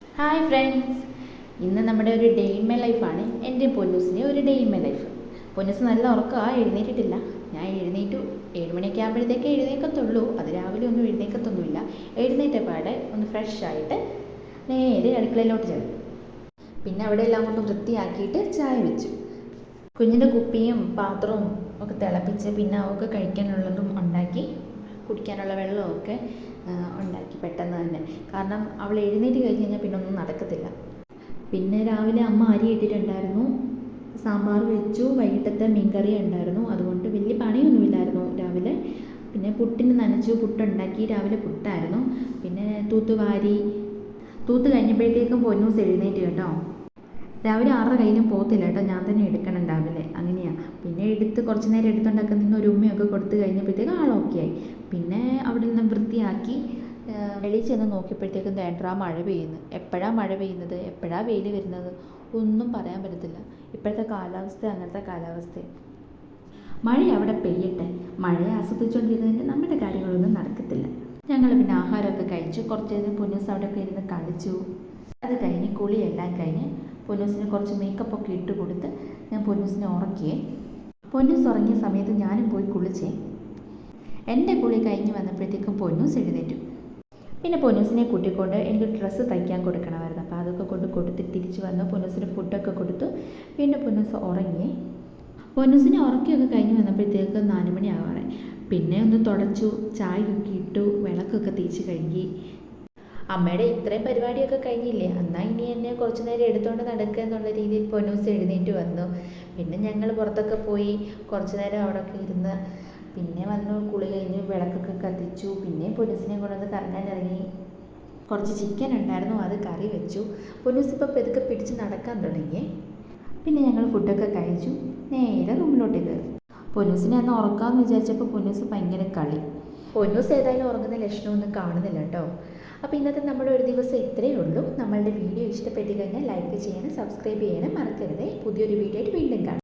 Hi friends, ഇന്ന് നമ്മുടെ ഒരു ഡേ ഇൻ മൈ ലൈഫാണ്. എൻ്റെ പൊന്നൂസിൻ്റെ ഒരു day in my life. Ponnoos നല്ല ഉറക്കമാണ്, എഴുന്നേറ്റിട്ടില്ല. ഞാൻ എഴുന്നേറ്റു 7 മണിയൊക്കെ ആകുമ്പോഴത്തേക്ക് എഴുന്നേക്കത്തുള്ളൂ. അത് രാവിലെ ഒന്നും എഴുന്നേക്കത്തൊന്നുമില്ല. എഴുന്നേറ്റ പാടെ ഒന്ന് ഫ്രഷ് ആയിട്ട് നേരെ അടുക്കളയിലോട്ട് ചെന്നു. പിന്നെ അവിടെ എല്ലാം കൊണ്ട് വൃത്തിയാക്കിയിട്ട് ചായ വെച്ചു. കുഞ്ഞിൻ്റെ കുപ്പിയും പാത്രവും ഒക്കെ തിളപ്പിച്ച് പിന്നെ അവൾക്ക് കഴിക്കാനുള്ളതും ഉണ്ടാക്കി, കുടിക്കാനുള്ള വെള്ളമൊക്കെ ഉണ്ടാക്കി പെട്ടെന്ന് തന്നെ. കാരണം അവൾ എഴുന്നേറ്റ് കഴിഞ്ഞ് കഴിഞ്ഞാൽ പിന്നെ ഒന്നും നടക്കത്തില്ല. പിന്നെ രാവിലെ അമ്മ അരി ഇട്ടിട്ടുണ്ടായിരുന്നു, സാമ്പാർ വെച്ചു, വൈകിട്ടത്തെ മീൻകറി ഉണ്ടായിരുന്നു. അതുകൊണ്ട് വലിയ പണിയൊന്നുമില്ലായിരുന്നു രാവിലെ. പിന്നെ പുട്ടിന് നനച്ചു, പുട്ടുണ്ടാക്കി. രാവിലെ പുട്ടായിരുന്നു. പിന്നെ തൂത്ത് കഴിഞ്ഞപ്പോഴത്തേക്കും പൊന്നൂസ് എഴുന്നേറ്റ് കേട്ടോ. രാവിലെ 6 കയ്യിലും പോകത്തില്ല കേട്ടോ, ഞാൻ തന്നെ എടുക്കണം രാവിലെ, അങ്ങനെയാണ്. പിന്നെ കുറച്ച് നേരം എടുത്തുണ്ടാക്കി നിന്ന് ഒരു ഉമ്മയൊക്കെ കൊടുത്ത് കഴിഞ്ഞപ്പോഴത്തേക്ക് ആളൊക്കെ ആയി. പിന്നെ അവിടെ നിന്ന് വൃത്തിയാക്കി വെളിയിൽ ചെന്ന് നോക്കിയപ്പോഴത്തേക്കും വേണ്ടാ മഴ പെയ്യുന്നു. എപ്പോഴാണ് മഴ പെയ്യുന്നത്, എപ്പോഴാണ് വെയിൽ വരുന്നത്, ഒന്നും പറയാൻ പറ്റത്തില്ല. ഇപ്പോഴത്തെ കാലാവസ്ഥ അങ്ങനത്തെ കാലാവസ്ഥ. മഴ അവിടെ പെയ്യട്ടെ. മഴയെ ആസ്വദിച്ചുകൊണ്ടിരുന്നതിന് നമ്മുടെ കാര്യങ്ങളൊന്നും നടക്കത്തില്ല. ഞങ്ങൾ പിന്നെ ആഹാരമൊക്കെ കഴിച്ചു. കുറച്ച് നേരം പൊന്നൂസ് അവിടെയൊക്കെ ഇരുന്ന് കളിച്ചു. അത് കഴിഞ്ഞ് കുളിയെല്ലാം കഴിഞ്ഞ് പൊന്നൂസിന് കുറച്ച് മേക്കപ്പൊക്കെ ഇട്ട് കൊടുത്ത് ഞാൻ പൊന്നൂസിനെ ഉറക്കിയേ. പൊന്നൂസ് ഉറങ്ങിയ സമയത്ത് ഞാനും പോയി കുളിച്ചേ. എൻ്റെ കുളി കഴിഞ്ഞ് വന്നപ്പോഴത്തേക്കും പൊന്നൂസ് എഴുന്നേറ്റു. പിന്നെ പൊന്നൂസിനെ കൂട്ടിക്കൊണ്ട് എനിക്ക് ഡ്രസ്സ് തയ്ക്കാൻ കൊടുക്കണമായിരുന്നു. അപ്പോൾ അതൊക്കെ കൊടുത്ത് തിരിച്ച് വന്നു. പൊന്നൂസിന് ഫുഡൊക്കെ കൊടുത്തു. പിന്നെ പൊന്നൂസ് ഉറങ്ങിയേ. പൊന്നൂസിനെ ഉറക്കിയൊക്കെ കഴിഞ്ഞ് വന്നപ്പോഴത്തേക്ക് 4 മണി ആവാറേ. പിന്നെ ഒന്ന് തുടച്ചു, ചായയൊക്കെ ഇട്ടു, വിളക്കൊക്കെ തേച്ച് കഴുകി. അമ്മയുടെ ഇത്രയും പരിപാടിയൊക്കെ കഴിഞ്ഞില്ലേ, എന്നാൽ ഇനി എന്നെ കുറച്ച് നേരം എടുത്തുകൊണ്ട് നടക്കുക എന്നുള്ള രീതിയിൽ പൊന്നൂസ് എഴുന്നേറ്റ് വന്നു. പിന്നെ ഞങ്ങൾ പുറത്തൊക്കെ പോയി കുറച്ച് നേരം അവിടെയൊക്കെ ഇരുന്ന് പിന്നെ വന്നു. കുളി കഴിഞ്ഞ് വിളക്കൊക്കെ കത്തിച്ചു. പിന്നെ പൊന്നൂസിനെ കൊണ്ടുവന്ന് കറങ്ങാനിറങ്ങി. കുറച്ച് ചിക്കൻ ഉണ്ടായിരുന്നു, അത് കറി വെച്ചു. പൊന്നൂസ് ഇപ്പോൾ പെതുക്കെ പിടിച്ച് നടക്കാൻ തുടങ്ങിയേ. പിന്നെ ഞങ്ങൾ ഫുഡൊക്കെ കഴിച്ചു, നേരെ റൂമിലോട്ട് കയറി. പൊന്നൂസിനെ അന്ന് ഉറക്കാമെന്ന് വിചാരിച്ചപ്പോൾ പൊന്നൂസ് ഭയങ്കര കളി. പൊന്നൂസ് ഏതായാലും ഉറങ്ങുന്ന ലക്ഷണമൊന്നും കാണുന്നില്ല കേട്ടോ. അപ്പോൾ ഇന്നത്തെ നമ്മുടെ ഒരു ദിവസം ഇത്രയേ ഉള്ളൂ. നമ്മളുടെ വീഡിയോ ഇഷ്ടപ്പെട്ട് കഴിഞ്ഞാൽ ലൈക്ക് ചെയ്യാനും സബ്സ്ക്രൈബ് ചെയ്യാനും മറക്കരുത്. പുതിയൊരു വീഡിയോ ആയിട്ട് വീണ്ടും കാണാം.